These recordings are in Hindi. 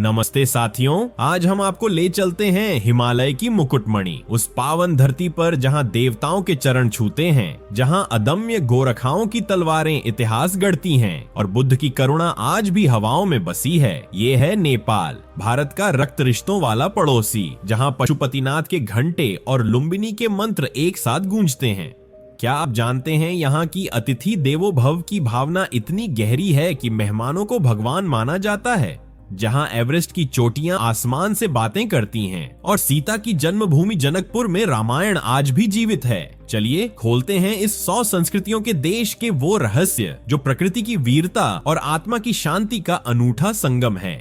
नमस्ते साथियों, आज हम आपको ले चलते हैं हिमालय की मुकुटमणि, उस पावन धरती पर जहां देवताओं के चरण छूते हैं, जहां अदम्य गोरखाओं की तलवारें इतिहास गढ़ती हैं और बुद्ध की करुणा आज भी हवाओं में बसी है। ये है नेपाल, भारत का रक्त रिश्तों वाला पड़ोसी, जहां पशुपतिनाथ के घंटे और लुम्बिनी के मंत्र एक साथ गूंजते हैं। क्या आप जानते हैं यहाँ की अतिथि देवो भव की भावना इतनी गहरी है कि मेहमानों को भगवान माना जाता है। जहाँ एवरेस्ट की चोटियां आसमान से बातें करती हैं और सीता की जन्मभूमि जनकपुर में रामायण आज भी जीवित है। चलिए खोलते हैं इस 100 संस्कृतियों के देश के वो रहस्य जो प्रकृति की वीरता और आत्मा की शांति का अनूठा संगम है।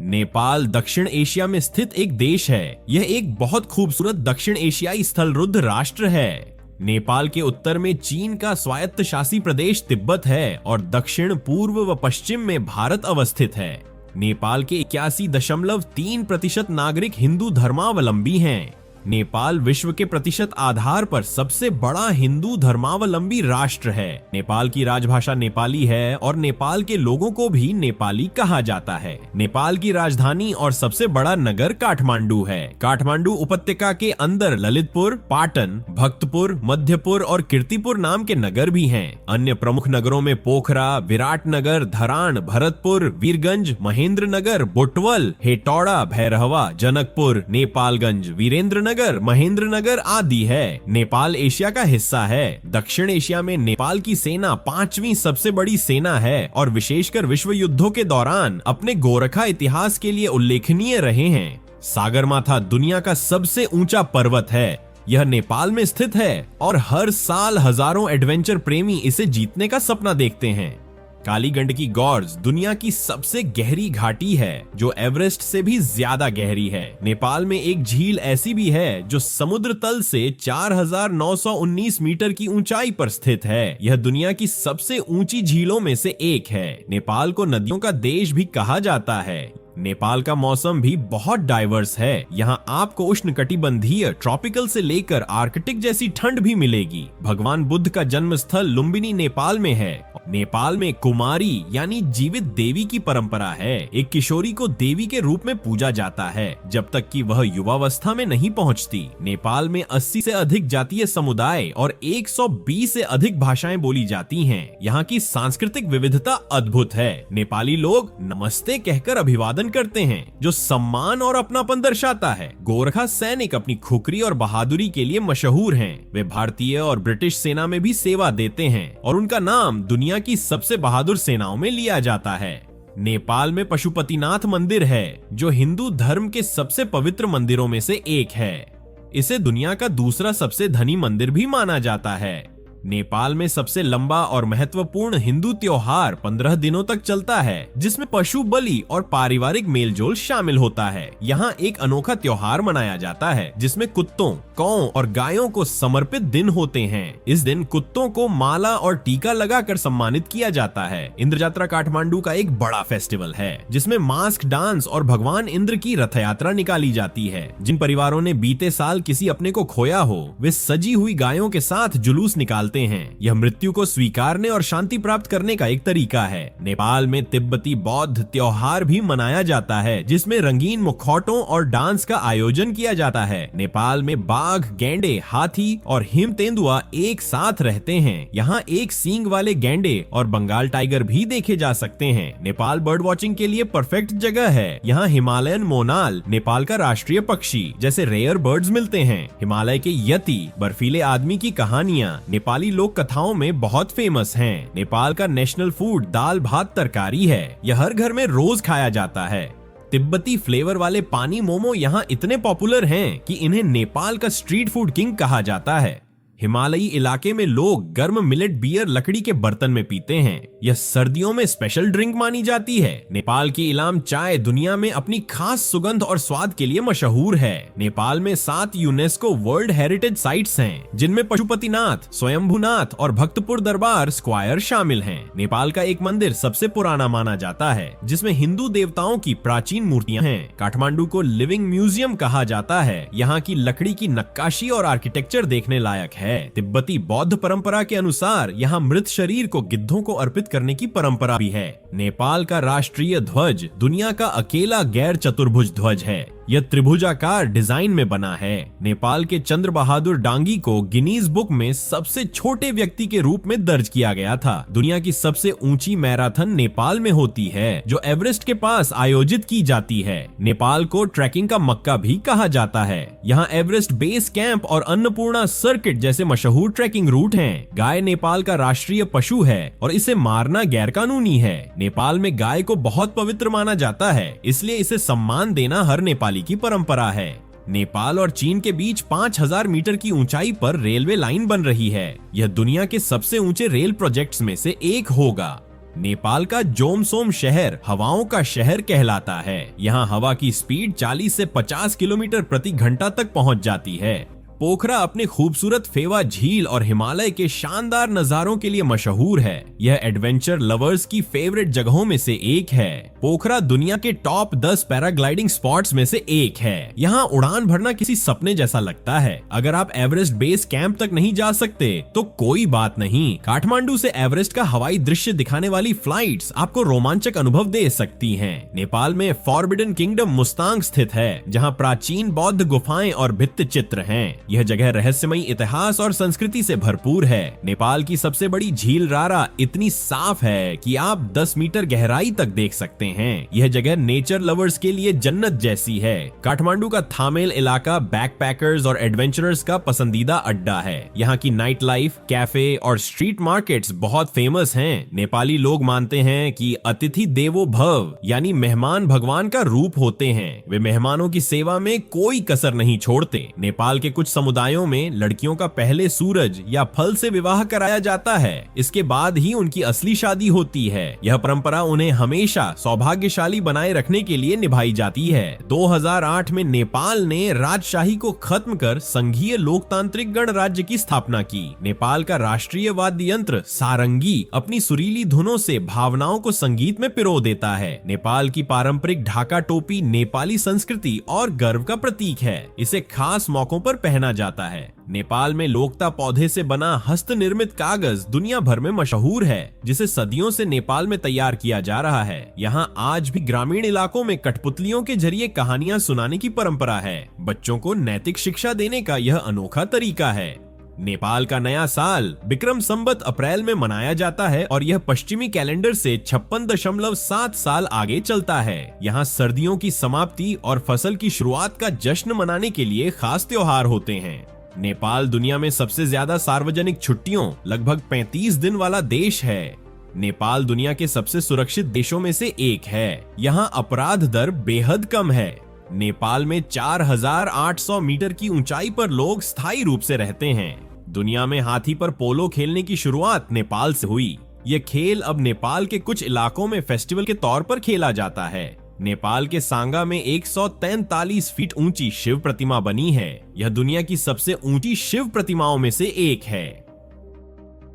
नेपाल दक्षिण एशिया में स्थित एक देश है। यह एक बहुत खूबसूरत दक्षिण एशियाई स्थलरुद्ध राष्ट्र है। नेपाल के उत्तर में चीन का स्वायत्त शासी प्रदेश तिब्बत है और दक्षिण, पूर्व व पश्चिम में भारत अवस्थित है। नेपाल के 81.3% नागरिक हिंदू धर्मावलंबी हैं। नेपाल विश्व के प्रतिशत आधार पर सबसे बड़ा हिंदू धर्मावलंबी राष्ट्र है। नेपाल की राजभाषा नेपाली है और नेपाल के लोगों को भी नेपाली कहा जाता है। नेपाल की राजधानी और सबसे बड़ा नगर काठमांडू है। काठमांडू उपत्यका के अंदर ललितपुर, पाटन, भक्तपुर, मध्यपुर और कीर्तिपुर नाम के नगर भी हैं। अन्य प्रमुख नगरों में पोखरा, विराटनगर, धरान, भरतपुर, वीरगंज, महेंद्रनगर, बुटवल, हेटौड़ा, भैरहवा, जनकपुर, नेपालगंज, वीरेंद्रनगर, महेंद्रनगर आदि है। नेपाल एशिया का हिस्सा है। दक्षिण एशिया में नेपाल की सेना 5वीं सबसे बड़ी सेना है और विशेषकर विश्व युद्धों के दौरान अपने गोरखा इतिहास के लिए उल्लेखनीय रहे हैं। सागरमाथा दुनिया का सबसे ऊंचा पर्वत है। यह नेपाल में स्थित है और हर साल हजारों एडवेंचर प्रेमी इसे जीतने का सपना देखते हैं। काली गंडकी गॉर्ज दुनिया की सबसे गहरी घाटी है जो एवरेस्ट से भी ज्यादा गहरी है। नेपाल में एक झील ऐसी भी है जो समुद्र तल से 4919 मीटर की ऊंचाई पर स्थित है। यह दुनिया की सबसे ऊंची झीलों में से एक है। नेपाल को नदियों का देश भी कहा जाता है। नेपाल का मौसम भी बहुत डाइवर्स है। यहाँ आपको उष्णकटिबंधीय ट्रॉपिकल से लेकर आर्कटिक जैसी ठंड भी मिलेगी। भगवान बुद्ध का जन्म स्थल लुम्बिनी नेपाल में है। नेपाल में कुमारी यानी जीवित देवी की परंपरा है। एक किशोरी को देवी के रूप में पूजा जाता है जब तक कि वह युवावस्था में नहीं पहुंचती। नेपाल में 80 से अधिक जातीय समुदाय और 120 से अधिक भाषाएं बोली जाती हैं। यहाँ की सांस्कृतिक विविधता अद्भुत है। नेपाली लोग नमस्ते कहकर अभिवादन करते हैं जो सम्मान और अपनापन दर्शाता है। गोरखा सैनिक अपनी खुकरी और बहादुरी के लिए मशहूर हैं। वे भारतीय और ब्रिटिश सेना में भी सेवा देते हैं और उनका नाम दुनिया की सबसे बहादुर सेनाओं में लिया जाता है। नेपाल में पशुपतिनाथ मंदिर है जो हिंदू धर्म के सबसे पवित्र मंदिरों में से एक है। इसे दुनिया का दूसरा सबसे धनी मंदिर भी माना जाता है। नेपाल में सबसे लंबा और महत्वपूर्ण हिंदू त्योहार 15 दिनों तक चलता है जिसमें पशु बलि और पारिवारिक मेलजोल शामिल होता है। यहाँ एक अनोखा त्योहार मनाया जाता है जिसमें कुत्तों, कौओं और गायों को समर्पित दिन होते हैं। इस दिन कुत्तों को माला और टीका लगाकर सम्मानित किया जाता है। इंद्र यात्रा काठमांडू का एक बड़ा फेस्टिवल है जिसमें मास्क डांस और भगवान इंद्र की रथ यात्रा निकाली जाती है। जिन परिवारों ने बीते साल किसी अपने को खोया हो वे सजी हुई गायों के साथ जुलूस निकालते हैं। यह मृत्यु को स्वीकारने और शांति प्राप्त करने का एक तरीका है। नेपाल में तिब्बती बौद्ध त्योहार भी मनाया जाता है जिसमें रंगीन मुखौटों और डांस का आयोजन किया जाता है। नेपाल में बाघ, गैंडे, हाथी और हिम तेंदुआ एक साथ रहते हैं। यहाँ एक सींग वाले गैंडे और बंगाल टाइगर भी देखे जा सकते हैं। नेपाल बर्ड वॉचिंग के लिए परफेक्ट जगह है। यहाँ हिमालयन मोनाल, नेपाल का राष्ट्रीय पक्षी जैसे रेयर बर्ड्स मिलते हैं। हिमालय के यति, बर्फीले आदमी की कहानियाँ नेपाली लोक कथाओं में बहुत फेमस हैं। नेपाल का नेशनल फूड दाल भात तरकारी है। यह हर घर में रोज खाया जाता है। तिब्बती फ्लेवर वाले पानी मोमो यहाँ इतने पॉपुलर हैं कि इन्हें नेपाल का स्ट्रीट फूड किंग कहा जाता है। हिमालयी इलाके में लोग गर्म मिलेट बियर लकड़ी के बर्तन में पीते हैं। यह सर्दियों में स्पेशल ड्रिंक मानी जाती है। नेपाल की इलाम चाय दुनिया में अपनी खास सुगंध और स्वाद के लिए मशहूर है। नेपाल में 7 यूनेस्को वर्ल्ड हेरिटेज साइट्स हैं जिनमें पशुपतिनाथ, स्वयंभूनाथ और भक्तपुर दरबार स्क्वायर शामिल हैं। नेपाल का एक मंदिर सबसे पुराना माना जाता है जिसमें हिंदू देवताओं की प्राचीन मूर्तियां हैं। काठमांडू को लिविंग म्यूजियम कहा जाता है। यहाँ की लकड़ी की नक्काशी और आर्किटेक्चर देखने लायक है। है। तिब्बती बौद्ध परंपरा के अनुसार यहाँ मृत शरीर को गिद्धों को अर्पित करने की परंपरा भी है। नेपाल का राष्ट्रीय ध्वज दुनिया का अकेला गैर चतुर्भुज ध्वज है। यह त्रिभुजाकार डिजाइन में बना है। नेपाल के चंद्र बहादुर डांगी को गिनीज बुक में सबसे छोटे व्यक्ति के रूप में दर्ज किया गया था। दुनिया की सबसे ऊंची मैराथन नेपाल में होती है, जो एवरेस्ट के पास आयोजित की जाती है। नेपाल को ट्रैकिंग का मक्का भी कहा जाता है। यहाँ एवरेस्ट बेस कैंप और अन्नपूर्णा सर्किट जैसे मशहूर ट्रैकिंग रूट हैं। गाय नेपाल का राष्ट्रीय पशु है और इसे मारना गैर कानूनी है। नेपाल में गाय को बहुत पवित्र माना जाता है, इसलिए इसे सम्मान देना हर नेपाली की परंपरा है। नेपाल और चीन के बीच 5000 मीटर की ऊंचाई पर रेलवे लाइन बन रही है। यह दुनिया के सबसे ऊंचे रेल प्रोजेक्ट्स में से एक होगा। नेपाल का जोमसोम शहर हवाओं का शहर कहलाता है। यहाँ हवा की स्पीड 40 से 50 किलोमीटर प्रति घंटा तक पहुंच जाती है। पोखरा अपने खूबसूरत फेवा झील और हिमालय के शानदार नजारों के लिए मशहूर है। यह एडवेंचर लवर्स की फेवरेट जगहों में से एक है। पोखरा दुनिया के टॉप 10 पैराग्लाइडिंग स्पॉट्स में से एक है। यहाँ उड़ान भरना किसी सपने जैसा लगता है। अगर आप एवरेस्ट बेस कैंप तक नहीं जा सकते तो कोई बात नहीं, काठमांडू से एवरेस्ट का हवाई दृश्य दिखाने वाली फ्लाइट्स आपको रोमांचक अनुभव दे सकती हैं। नेपाल में फॉरबिडन किंगडम मुस्तांग स्थित है, जहाँ प्राचीन बौद्ध गुफाएं और भित्ति चित्र हैं। यह जगह रहस्यमयी इतिहास और संस्कृति से भरपूर है। नेपाल की सबसे बड़ी झील रारा इतनी साफ है कि आप 10 मीटर गहराई तक देख सकते हैं। यह जगह नेचर लवर्स के लिए जन्नत जैसी है। काठमांडू का थामेल इलाका बैकपैकर्स और एडवेंचरर्स का पसंदीदा अड्डा है। यहाँ की नाइट लाइफ, कैफे और स्ट्रीट मार्केट्स बहुत फेमस हैं। नेपाली लोग मानते हैं कि अतिथि देवो भव यानी मेहमान भगवान का रूप होते हैं। वे मेहमानों की सेवा में कोई कसर नहीं छोड़ते। नेपाल के कुछ समुदायों में लड़कियों का पहले सूरज या फल से विवाह कराया जाता है। इसके बाद ही उनकी असली शादी होती है। यह परंपरा उन्हें हमेशा सौभाग्यशाली बनाए रखने के लिए निभाई जाती है। 2008 में नेपाल ने राजशाही को खत्म कर संघीय लोकतांत्रिक गणराज्य की स्थापना की। नेपाल का राष्ट्रीय वाद्य यंत्र सारंगी अपनी सुरीली धुनों से भावनाओं को संगीत में पिरो देता है। नेपाल की पारंपरिक ढाका टोपी नेपाली संस्कृति और गर्व का प्रतीक है। इसे खास मौकों पर पहना जाता है। नेपाल में लोकता पौधे से बना हस्त निर्मित कागज दुनिया भर में मशहूर है, जिसे सदियों से नेपाल में तैयार किया जा रहा है। यहाँ आज भी ग्रामीण इलाकों में कठपुतलियों के जरिए कहानियां सुनाने की परंपरा है। बच्चों को नैतिक शिक्षा देने का यह अनोखा तरीका है। नेपाल का नया साल विक्रम संवत अप्रैल में मनाया जाता है और यह पश्चिमी कैलेंडर से 56.7 साल आगे चलता है। यहाँ सर्दियों की समाप्ति और फसल की शुरुआत का जश्न मनाने के लिए खास त्योहार होते हैं। नेपाल दुनिया में सबसे ज्यादा सार्वजनिक छुट्टियों लगभग 35 दिन वाला देश है। नेपाल दुनिया के सबसे सुरक्षित देशों में से एक है। यहाँ अपराध दर बेहद कम है। नेपाल में 4800 मीटर की ऊंचाई पर लोग स्थायी रूप से रहते हैं। दुनिया में हाथी पर पोलो खेलने की शुरुआत नेपाल से हुई। यह खेल अब नेपाल के कुछ इलाकों में फेस्टिवल के तौर पर खेला जाता है। नेपाल के सांगा में 143 फीट ऊंची शिव प्रतिमा बनी है। यह दुनिया की सबसे ऊंची शिव प्रतिमाओं में से एक है।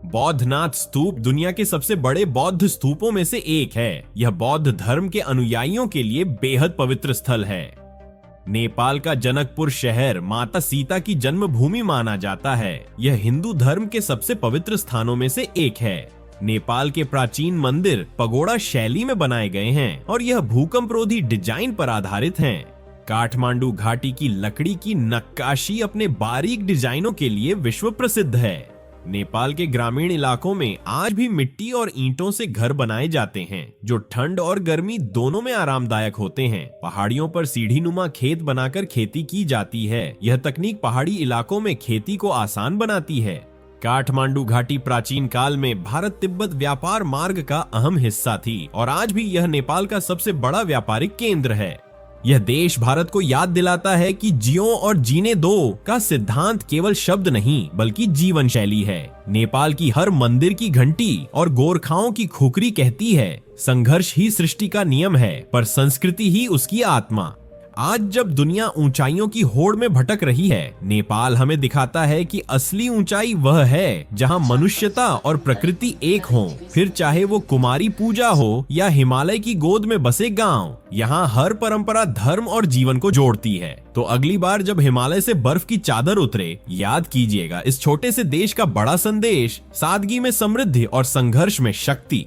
बौद्धनाथ स्तूप दुनिया के सबसे बड़े बौद्ध स्तूपों में से एक है। यह बौद्ध धर्म के अनुयायियों के लिए बेहद पवित्र स्थल है। नेपाल का जनकपुर शहर माता सीता की जन्मभूमि माना जाता है। यह हिंदू धर्म के सबसे पवित्र स्थानों में से एक है। नेपाल के प्राचीन मंदिर पगोड़ा शैली में बनाए गए हैं और यह भूकंपरोधी डिजाइन पर आधारित हैं। काठमांडू घाटी की लकड़ी की नक्काशी अपने बारीक डिजाइनों के लिए विश्व प्रसिद्ध है। नेपाल के ग्रामीण इलाकों में आज भी मिट्टी और ईंटों से घर बनाए जाते हैं, जो ठंड और गर्मी दोनों में आरामदायक होते हैं। पहाड़ियों पर सीढ़ीनुमा खेत बनाकर खेती की जाती है। यह तकनीक पहाड़ी इलाकों में खेती को आसान बनाती है। काठमांडू घाटी प्राचीन काल में भारत तिब्बत व्यापार मार्ग का अहम हिस्सा थी और आज भी यह नेपाल का सबसे बड़ा व्यापारिक केंद्र है। यह देश भारत को याद दिलाता है कि जियो और जीने दो का सिद्धांत केवल शब्द नहीं बल्कि जीवन शैली है। नेपाल की हर मंदिर की घंटी और गोरखाओं की खुखरी कहती है, संघर्ष ही सृष्टि का नियम है, पर संस्कृति ही उसकी आत्मा। आज जब दुनिया ऊंचाइयों की होड़ में भटक रही है, नेपाल हमें दिखाता है कि असली ऊंचाई वह है जहां मनुष्यता और प्रकृति एक हों। फिर चाहे वो कुमारी पूजा हो या हिमालय की गोद में बसे गांव, यहाँ हर परंपरा धर्म और जीवन को जोड़ती है। तो अगली बार जब हिमालय से बर्फ की चादर उतरे, याद कीजिएगा इस छोटे से देश का बड़ा संदेश, सादगी में समृद्धि और संघर्ष में शक्ति।